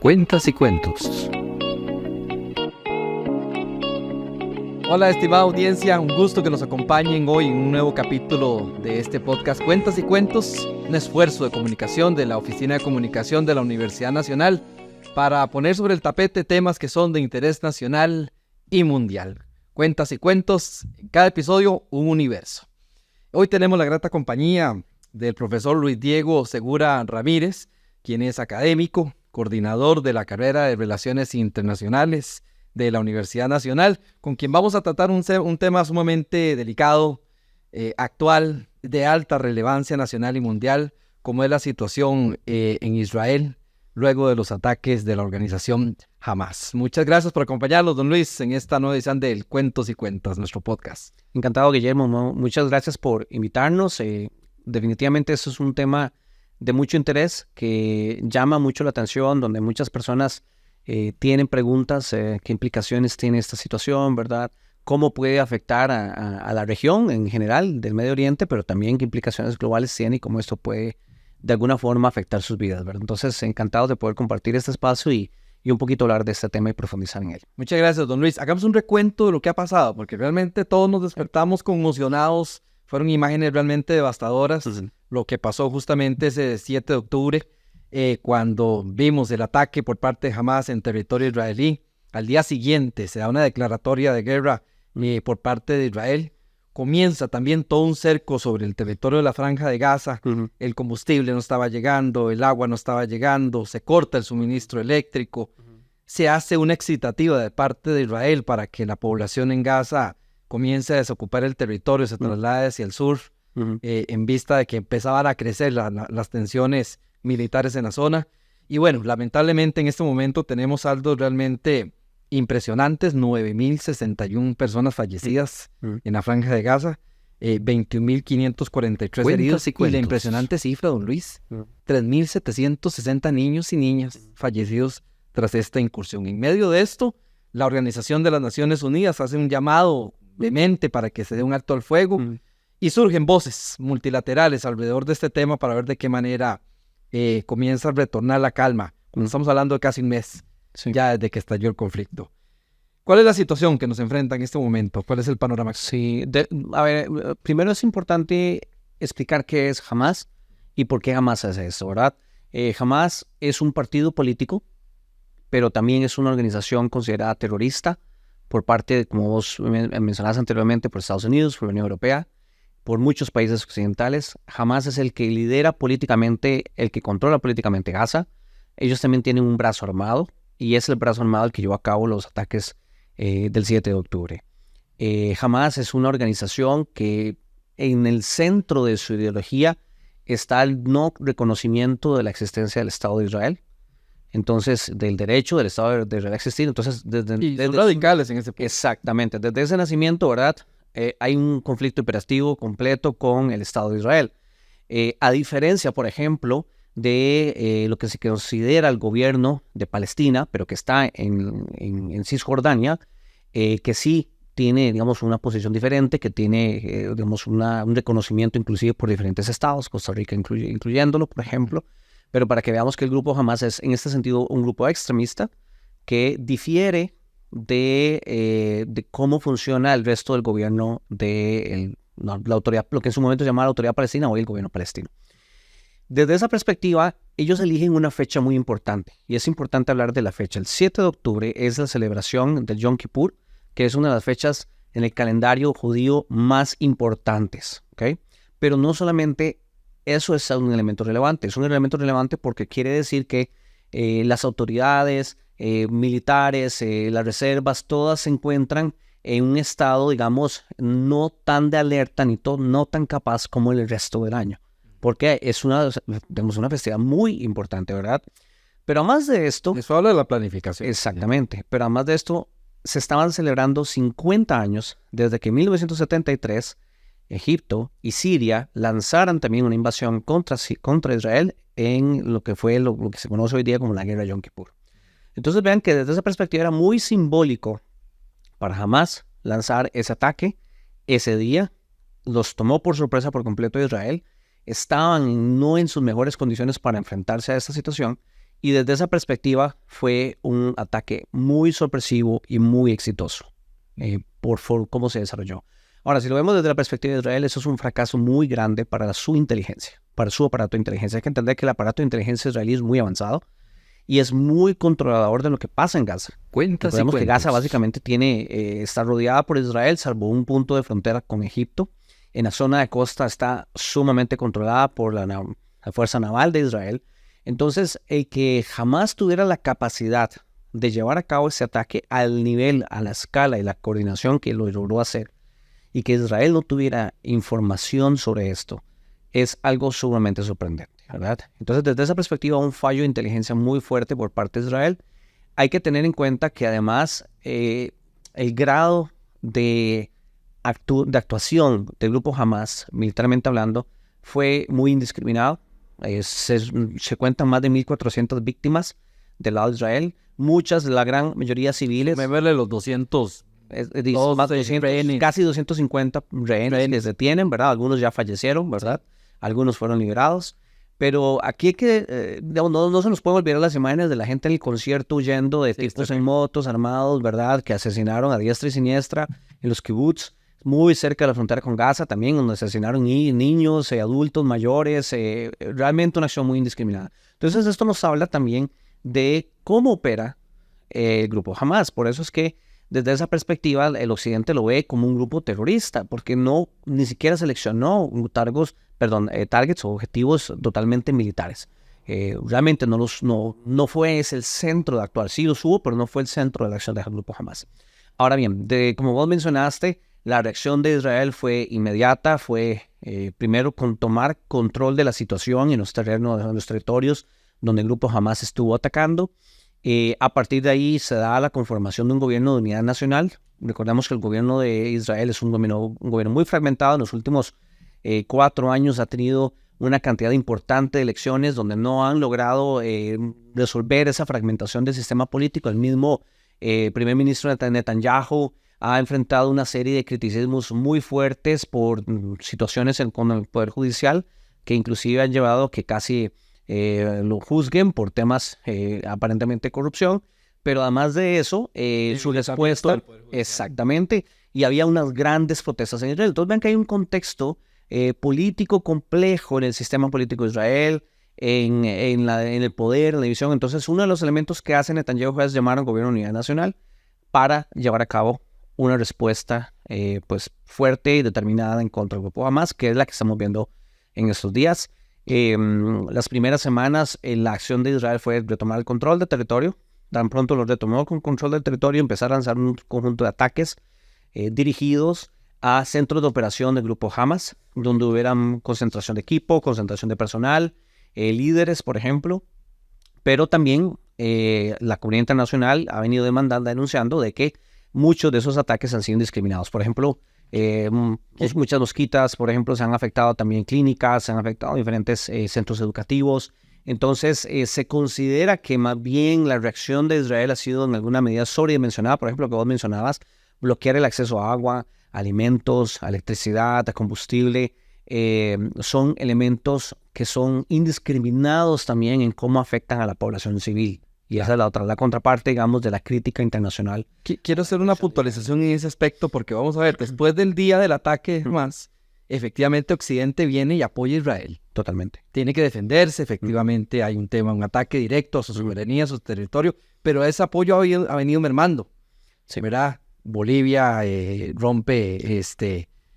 Cuentas y cuentos. Hola, estimada audiencia, un gusto que nos acompañen hoy en un nuevo capítulo de este podcast Cuentas y Cuentos, un esfuerzo de comunicación de la Oficina de Comunicación de la Universidad Nacional para poner sobre el tapete temas que son de interés nacional y mundial. Cuentas y cuentos, en cada episodio un universo. Hoy tenemos la grata compañía del profesor Luis Diego Segura Ramírez, quien es académico, coordinador de la carrera de Relaciones Internacionales de la Universidad Nacional, con quien vamos a tratar un tema sumamente delicado, actual, de alta relevancia nacional y mundial, como es la situación en Israel, luego de los ataques de la organización Hamas. Muchas gracias por acompañarnos, don Luis, en esta nueva edición del Cuentos y Cuentas, nuestro podcast. Encantado, Guillermo. Muchas gracias por invitarnos. Definitivamente eso es un tema de mucho interés que llama mucho la atención, donde muchas personas tienen preguntas, qué implicaciones tiene esta situación, ¿verdad? Cómo puede afectar a la región en general del Medio Oriente, pero también qué implicaciones globales tiene y cómo esto puede de alguna forma afectar sus vidas, ¿verdad? Entonces, encantados de poder compartir este espacio y un poquito hablar de este tema y profundizar en él. Muchas gracias, don Luis. Hagamos un recuento de lo que ha pasado, porque realmente todos nos despertamos conmocionados. Fueron imágenes realmente devastadoras. Lo que pasó justamente ese 7 de octubre, cuando vimos el ataque por parte de Hamas en territorio israelí. Al día siguiente se da una declaratoria de guerra por parte de Israel. Comienza también todo un cerco sobre el territorio de la Franja de Gaza. El combustible no estaba llegando, el agua no estaba llegando, se corta el suministro eléctrico. Se hace una excitativa de parte de Israel para que la población en Gaza comience a desocupar el territorio, se traslade hacia el sur, en vista de que empezaban a crecer las tensiones militares en la zona. Y bueno, lamentablemente en este momento tenemos saldos realmente impresionantes: 9.061 personas fallecidas en la Franja de Gaza, 21.543 heridos, y la impresionante cifra, don Luis, 3.760 niños y niñas fallecidos tras esta incursión. En medio de esto, la Organización de las Naciones Unidas hace un llamado vehemente para que se dé un alto al fuego, y surgen voces multilaterales alrededor de este tema para ver de qué manera comienza a retornar la calma. Cuando estamos hablando de casi un mes ya desde que estalló el conflicto. ¿Cuál es la situación que nos enfrenta en este momento? ¿Cuál es el panorama? Sí, primero es importante explicar qué es Hamas y por qué Hamas hace eso, ¿verdad? Hamas es un partido político, pero también es una organización considerada terrorista por parte, como vos mencionabas anteriormente, por Estados Unidos, por la Unión Europea, por muchos países occidentales. Hamas es el que lidera políticamente, el que controla políticamente Gaza. Ellos también tienen un brazo armado, y es el brazo armado el que llevó a cabo los ataques del 7 de octubre. Hamas es una organización que en el centro de su ideología está el no reconocimiento de la existencia del Estado de Israel. Entonces, del derecho del Estado de Israel a existir. Entonces, desde radicales en ese punto. Exactamente. Desde ese nacimiento, ¿verdad? Hay un conflicto operativo completo con el Estado de Israel. A diferencia, por ejemplo, de lo que se considera el gobierno de Palestina, pero que está en Cisjordania, que sí tiene, digamos, una posición diferente, que tiene, digamos, un reconocimiento inclusive por diferentes estados, Costa Rica incluyéndolo, por ejemplo. Pero para que veamos que el grupo Hamas es, en este sentido, un grupo extremista que difiere de cómo funciona el resto del gobierno de la autoridad, lo que en su momento se llamaba la Autoridad Palestina, hoy el gobierno palestino. Desde esa perspectiva, ellos eligen una fecha muy importante, y es importante hablar de la fecha. El 7 de octubre es la celebración del Yom Kippur, que es una de las fechas en el calendario judío más importantes, ¿okay? Pero no solamente eso es un elemento relevante, es un elemento relevante porque quiere decir que las autoridades militares, las reservas, todas se encuentran en un estado, digamos, no tan de alerta ni no tan capaz como el resto del año. Porque es una festividad muy importante, ¿verdad? Pero además de esto... Eso habla de la planificación. Exactamente. Pero además de esto, se estaban celebrando 50 años desde que en 1973 Egipto y Siria lanzaran también una invasión contra Israel en lo que fue lo que se conoce hoy día como la Guerra Yom Kippur. Entonces vean que desde esa perspectiva era muy simbólico para Hamas lanzar ese ataque ese día. Los tomó por sorpresa por completo a Israel. Estaban no en sus mejores condiciones para enfrentarse a esta situación, Y desde esa perspectiva fue un ataque muy sorpresivo y muy exitoso por cómo se desarrolló. Ahora, si lo vemos desde la perspectiva de Israel, eso es un fracaso muy grande para su inteligencia, para su aparato de inteligencia. Hay que entender que el aparato de inteligencia israelí es muy avanzado y es muy controlador de lo que pasa en Gaza. Recordemos que Gaza básicamente está rodeada por Israel, salvo un punto de frontera con Egipto. En la zona de costa está sumamente controlada por la Fuerza Naval de Israel. Entonces, el que jamás tuviera la capacidad de llevar a cabo ese ataque al nivel, a la escala y la coordinación que lo logró hacer, y que Israel no tuviera información sobre esto, es algo sumamente sorprendente, ¿verdad? Entonces, desde esa perspectiva, un fallo de inteligencia muy fuerte por parte de Israel. Hay que tener en cuenta que además el grado de actuación del grupo Hamas, militarmente hablando, fue muy indiscriminado. Se cuentan más de 1.400 víctimas del lado de Israel, la gran mayoría civiles. Me verle los 200. Más de 200, casi 250 rehenes que se detienen, ¿verdad? Algunos ya fallecieron, ¿verdad? Algunos fueron liberados. Pero aquí hay que, no se nos pueden olvidar las imágenes de la gente en el concierto huyendo de tipos en motos armados, ¿verdad? Que asesinaron a diestra y siniestra en los kibbutz, muy cerca de la frontera con Gaza también, donde asesinaron niños, adultos, mayores, realmente una acción muy indiscriminada. Entonces esto nos habla también de cómo opera el grupo Hamas. Por eso es que desde esa perspectiva el occidente lo ve como un grupo terrorista, porque ni siquiera seleccionó targets o objetivos totalmente militares. Realmente no fue ese el centro de actuar. Sí los hubo, pero no fue el centro de la acción del grupo Hamas. Ahora bien, como vos mencionaste, la reacción de Israel fue inmediata, fue primero tomar control de la situación en los territorios donde el grupo Hamas estuvo atacando. A partir de ahí se da la conformación de un gobierno de unidad nacional. Recordemos que el gobierno de Israel es un gobierno muy fragmentado. En los últimos 4 años ha tenido una cantidad importante de elecciones donde no han logrado resolver esa fragmentación del sistema político. El mismo primer ministro Netanyahu ha enfrentado una serie de criticismos muy fuertes por situaciones con el Poder Judicial que inclusive han llevado a que casi lo juzguen por temas aparentemente de corrupción, pero además de eso, su respuesta, exactamente, y había unas grandes protestas en Israel. Entonces ven que hay un contexto político complejo en el sistema político de Israel, en el poder, en la división. Entonces uno de los elementos que hace Netanyahu es llamar al gobierno de unidad nacional para llevar a cabo una respuesta pues fuerte y determinada en contra del grupo Hamas, que es la que estamos viendo en estos días. Las primeras semanas la acción de Israel fue retomar el control del territorio. Tan pronto lo retomó con control del territorio, empezar a lanzar un conjunto de ataques dirigidos a centros de operación del grupo Hamas, donde hubieran concentración de equipo, concentración de personal, líderes, por ejemplo, pero también la comunidad internacional ha venido denunciando de que muchos de esos ataques han sido indiscriminados. Por ejemplo, muchas mosquitas, por ejemplo, se han afectado también clínicas, se han afectado diferentes centros educativos. Entonces, se considera que más bien la reacción de Israel ha sido en alguna medida sobredimensionada. Por ejemplo, lo que vos mencionabas, bloquear el acceso a agua, a alimentos, a electricidad, a combustible, son elementos que son indiscriminados también en cómo afectan a la población civil. Y esa es la contraparte, digamos, de la crítica internacional. Quiero hacer una puntualización en ese aspecto porque vamos a ver, después del día del ataque Hamas, efectivamente Occidente viene y apoya a Israel. Totalmente. Tiene que defenderse, efectivamente hay un ataque directo a su soberanía, a su territorio, pero ese apoyo ha venido mermando. Sí. ¿Verdad? Bolivia rompe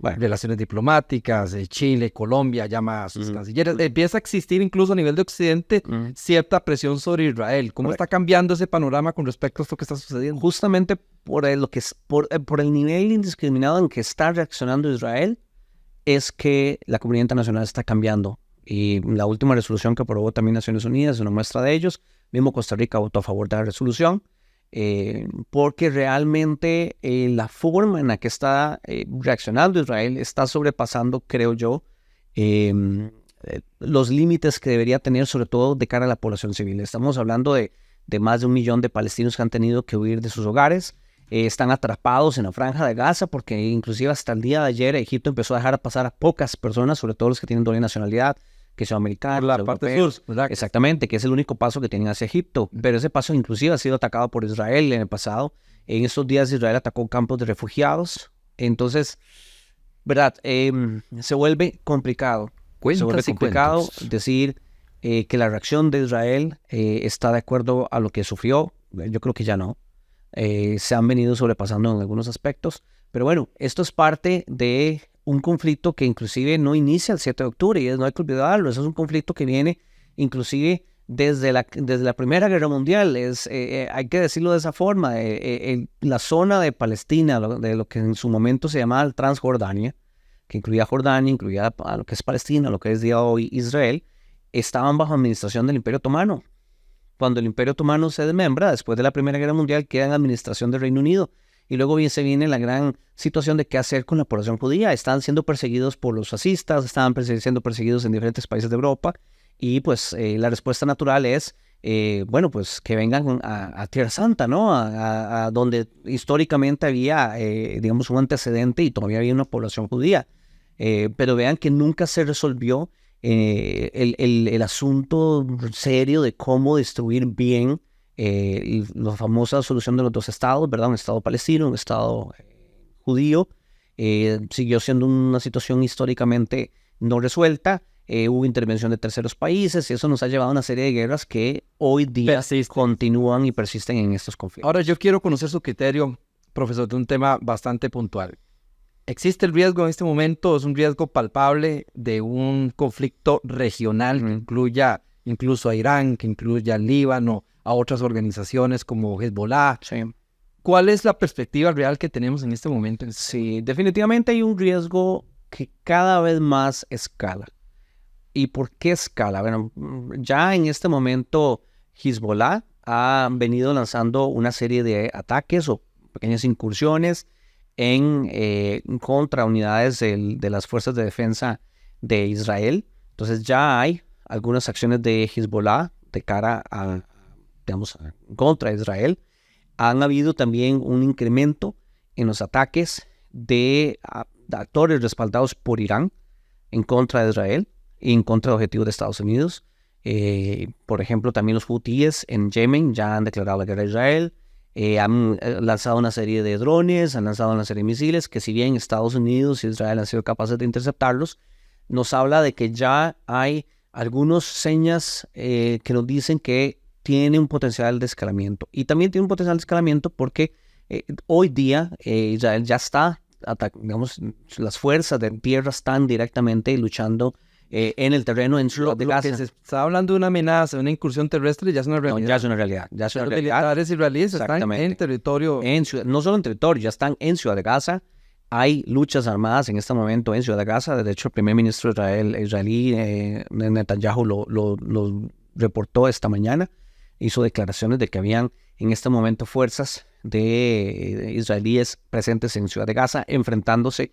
relaciones diplomáticas, Chile, Colombia llama a sus cancilleres. Empieza a existir incluso a nivel de Occidente cierta presión sobre Israel. ¿Cómo está cambiando ese panorama con respecto a esto que está sucediendo? Justamente por el nivel indiscriminado en que está reaccionando Israel, es que la comunidad internacional está cambiando. Y la última resolución que aprobó también Naciones Unidas es una muestra de ellos. Mismo Costa Rica votó a favor de la resolución. Porque realmente la forma en la que está reaccionando Israel está sobrepasando, creo yo, los límites que debería tener, sobre todo de cara a la población civil. Estamos hablando de más de 1 millón de palestinos que han tenido que huir de sus hogares, están atrapados en la franja de Gaza, porque inclusive hasta el día de ayer Egipto empezó a dejar pasar a pocas personas, sobre todo los que tienen doble nacionalidad, que son americanos, por la parte sur, ¿verdad? Exactamente, que es el único paso que tienen hacia Egipto. Pero ese paso inclusive ha sido atacado por Israel en el pasado. En estos días Israel atacó campos de refugiados. Entonces, ¿verdad? Se vuelve complicado. Se vuelve complicado decir que la reacción de Israel está de acuerdo a lo que sufrió. Yo creo que ya no. Se han venido sobrepasando en algunos aspectos. Pero bueno, esto es parte de un conflicto que inclusive no inicia el 7 de octubre y no hay que olvidarlo. Eso es un conflicto que viene inclusive desde la Primera Guerra Mundial. Hay que decirlo de esa forma. La zona de Palestina, de lo que en su momento se llamaba Transjordania, que incluía Jordania, incluía a lo que es Palestina, lo que es día de hoy Israel, estaban bajo administración del Imperio Otomano. Cuando el Imperio Otomano se desmembra, después de la Primera Guerra Mundial, queda en administración del Reino Unido. Y luego se viene la gran situación de qué hacer con la población judía. Están siendo perseguidos por los fascistas, estaban siendo perseguidos en diferentes países de Europa. Y pues la respuesta natural es, bueno, pues que vengan a Tierra Santa, ¿no? A donde históricamente había, digamos, un antecedente y todavía había una población judía. Pero vean que nunca se resolvió el asunto serio de cómo destruir bien la famosa solución de los dos estados, ¿verdad? Un estado palestino, un estado judío. Siguió siendo una situación históricamente no resuelta. Hubo intervención de terceros países y eso nos ha llevado a una serie de guerras que hoy día continúan y persisten en estos conflictos. Ahora yo quiero conocer su criterio, profesor, de un tema bastante puntual. ¿Existe el riesgo en este momento? ¿Es un riesgo palpable de un conflicto regional que incluya incluso a Irán, que incluya al Líbano, a otras organizaciones como Hezbollah? Sí. ¿Cuál es la perspectiva real que tenemos en este momento? Sí, definitivamente hay un riesgo que cada vez más escala. ¿Y por qué escala? Bueno, ya en este momento Hezbollah ha venido lanzando una serie de ataques o pequeñas incursiones contra unidades de las fuerzas de defensa de Israel. Entonces ya hay algunas acciones de Hezbollah de cara a, digamos, contra Israel. Han habido también un incremento en los ataques de actores respaldados por Irán en contra de Israel y en contra de objetivos de Estados Unidos. Por ejemplo, también los hutíes en Yemen ya han declarado la guerra a Israel. Han lanzado una serie de drones, han lanzado una serie de misiles que si bien Estados Unidos y Israel han sido capaces de interceptarlos, nos habla de que ya hay algunas señas que nos dicen que tiene un potencial de escalamiento. Y también tiene un potencial de escalamiento porque hoy día Israel ya está, digamos, las fuerzas de tierra están directamente luchando en el terreno en Ciudad de Gaza. Que se está hablando de una amenaza, una incursión terrestre, ya es una realidad. No, ya es una realidad. Ya es una Los realidad. militares israelíes están en territorio. No solo en territorio, ya están en Ciudad de Gaza. Hay luchas armadas en este momento en Ciudad de Gaza. De hecho, el primer ministro israelí, Netanyahu, lo reportó esta mañana. Hizo declaraciones de que habían en este momento fuerzas de israelíes presentes en Ciudad de Gaza enfrentándose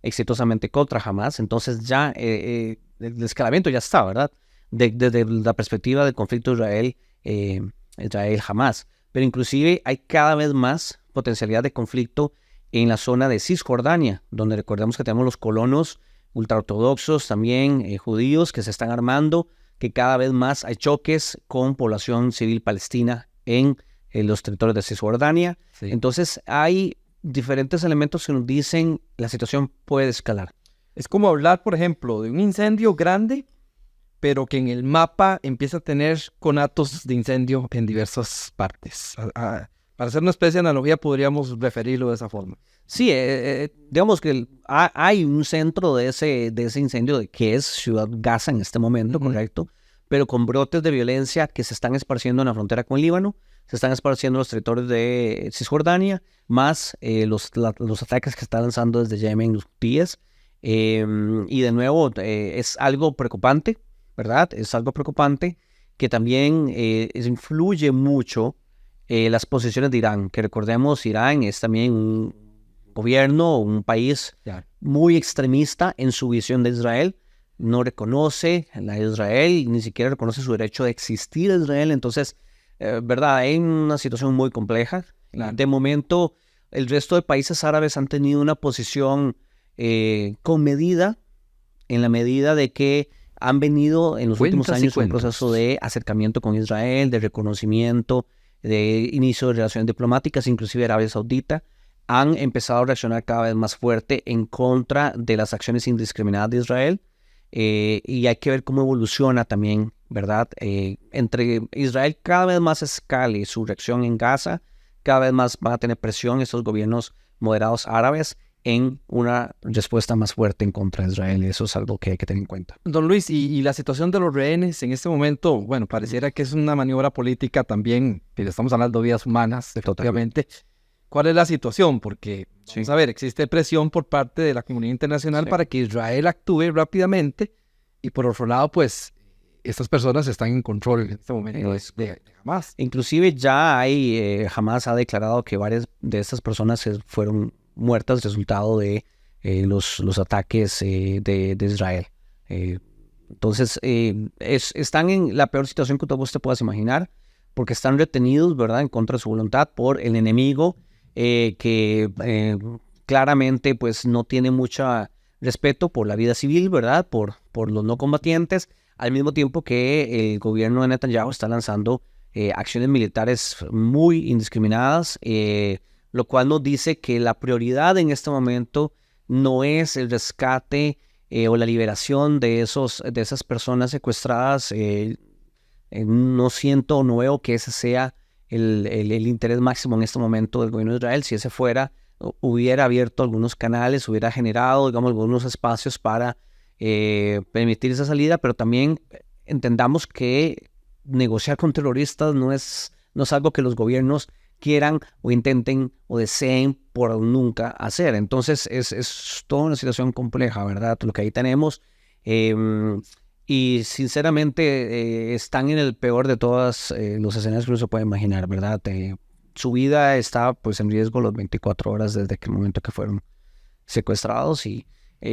exitosamente contra Hamas. Entonces ya el escalamiento ya está, ¿verdad? Desde la perspectiva del conflicto Israel-Hamas. Pero inclusive hay cada vez más potencialidad de conflicto en la zona de Cisjordania, donde recordemos que tenemos los colonos ultraortodoxos, también judíos que se están armando, que cada vez más hay choques con población civil palestina en los territorios de Cisjordania. Sí. Entonces hay diferentes elementos que nos dicen la situación puede escalar. Es como hablar, por ejemplo, de un incendio grande, pero que en el mapa empieza a tener conatos de incendio en diversas partes. Para hacer una especie de analogía, podríamos referirlo de esa forma. Sí, digamos que hay un centro de ese incendio que es Ciudad Gaza en este momento, correcto, pero con brotes de violencia que se están esparciendo en la frontera con Líbano, se están esparciendo en los territorios de Cisjordania, más los ataques que están lanzando desde Yemen los hutíes. Y de nuevo, es algo preocupante, ¿verdad? Es algo preocupante que también influye mucho las posiciones de Irán, que recordemos, Irán es también un gobierno, un país muy extremista en su visión de Israel. No reconoce a Israel, ni siquiera reconoce su derecho de existir a Israel. Entonces, ¿verdad? Hay una situación muy compleja. Claro. De momento, el resto de países árabes han tenido una posición comedida, en la medida de que han venido en los últimos Cuentas y años un cuentos. proceso de acercamiento con Israel, de reconocimiento, de inicio de relaciones diplomáticas, inclusive Arabia Saudita han empezado a reaccionar cada vez más fuerte en contra de las acciones indiscriminadas de Israel, y hay que ver cómo evoluciona también, ¿verdad? Entre Israel cada vez más escale su reacción en Gaza, cada vez más van a tener presión estos gobiernos moderados árabes en una respuesta más fuerte en contra de Israel, y eso es algo que hay que tener en cuenta. Don Luis, y la situación de los rehenes en este momento, bueno, pareciera que es una maniobra política también, pero estamos hablando de vidas humanas, efectivamente. ¿Cuál es la situación? Porque, vamos a ver, existe presión por parte de la comunidad internacional para que Israel actúe rápidamente, y por otro lado, pues, estas personas están en control en este momento de Hamas. Inclusive ya hay, Hamas ha declarado que varias de estas personas fueron muertas resultado de los ataques de Israel. Entonces, están en la peor situación que vos te puedas imaginar, porque están retenidos, ¿verdad?, en contra de su voluntad por el enemigo, que claramente pues no tiene mucho respeto por la vida civil, ¿verdad?, por los no combatientes, al mismo tiempo que el gobierno de Netanyahu está lanzando acciones militares muy indiscriminadas, lo cual nos dice que la prioridad en este momento no es el rescate o la liberación de esas personas secuestradas. No veo que ese sea el interés máximo en este momento del gobierno de Israel. Si ese fuera, hubiera abierto algunos canales, hubiera generado, digamos, algunos espacios para permitir esa salida, pero también entendamos que negociar con terroristas no es algo que los gobiernos quieran o intenten o deseen por nunca hacer. Entonces es toda una situación compleja, ¿verdad? Lo que ahí tenemos, y sinceramente están en el peor de todos los escenarios que uno se puede imaginar, ¿verdad? Su vida está pues en riesgo las 24 horas desde el momento que fueron secuestrados, y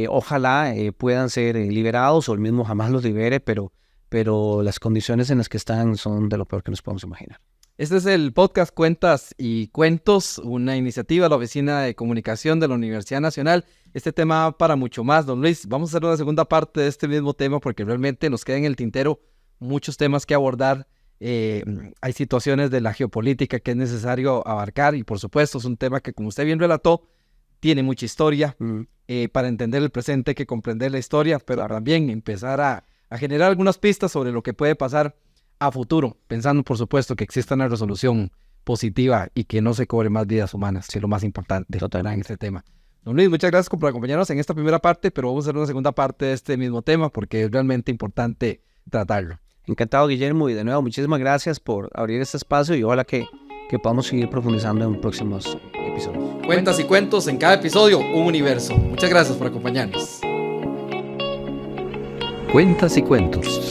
ojalá puedan ser liberados o el mismo Hamas los libere, pero las condiciones en las que están son de lo peor que nos podemos imaginar. Este es el podcast Cuentas y Cuentos, una iniciativa de la Oficina de Comunicación de la Universidad Nacional. Este tema va para mucho más, don Luis. Vamos a hacer una segunda parte de este mismo tema porque realmente nos queda en el tintero muchos temas que abordar. Hay situaciones de la geopolítica que es necesario abarcar, y por supuesto es un tema que, como usted bien relató, tiene mucha historia. Para entender el presente hay que comprender la historia, pero también empezar a generar algunas pistas sobre lo que puede pasar a futuro, pensando por supuesto que exista una resolución positiva y que no se cobre más vidas humanas, que es lo más importante en este tema. Don Luis, muchas gracias por acompañarnos en esta primera parte, pero vamos a hacer una segunda parte de este mismo tema porque es realmente importante tratarlo. Encantado, Guillermo, y de nuevo muchísimas gracias por abrir este espacio, y ojalá que podamos seguir profundizando en próximos episodios. Cuentas y cuentos, en cada episodio un universo. Muchas gracias por acompañarnos. Cuentas y cuentos.